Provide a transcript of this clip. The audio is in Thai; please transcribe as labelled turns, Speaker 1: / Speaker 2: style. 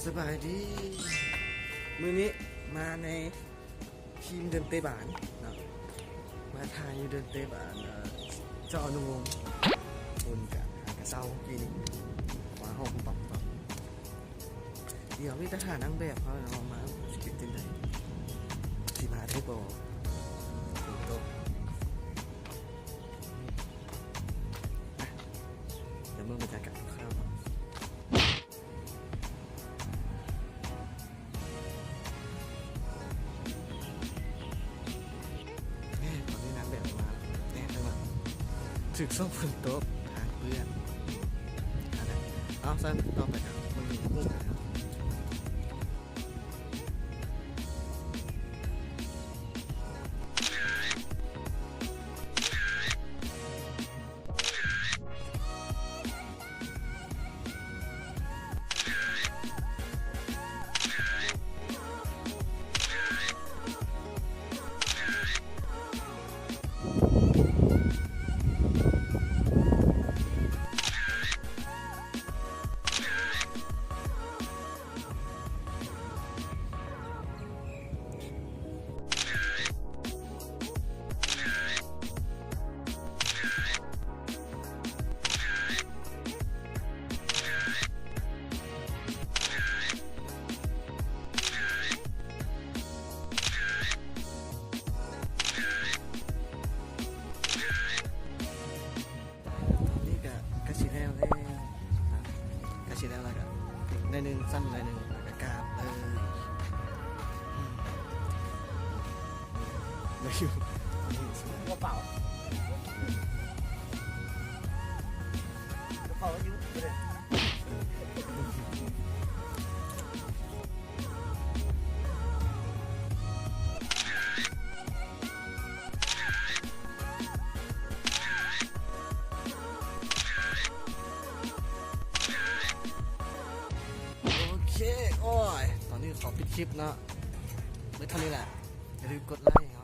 Speaker 1: สบายดีมื้อนี้มาในทีมเดินเตะบานนะมาถ่ายอยู่เดินเตะบานเจ้าอนุวงศ์คนกับหากระเซ้าปีนี้มาห้องปับเดี๋ยวมีทหารนั่งแบบเขาเอามาสกิปตินได้ที่มาได้บ่โตเดี๋ยวมึงบรรยากาศข้าวถึกส่งฝนตกทางเพื่อนอะไรเอาสั้นต่อไปครับมึงมุ่งไปแล้วในหนึ่งสั้นในหนึ่งกราบมาอยู่กระเป๋ายุ่งเลยโอ้ยตอนนี้ขอปิดคลิปเนาะไม่เท่านี้แหละอย่าลืมกดไลค์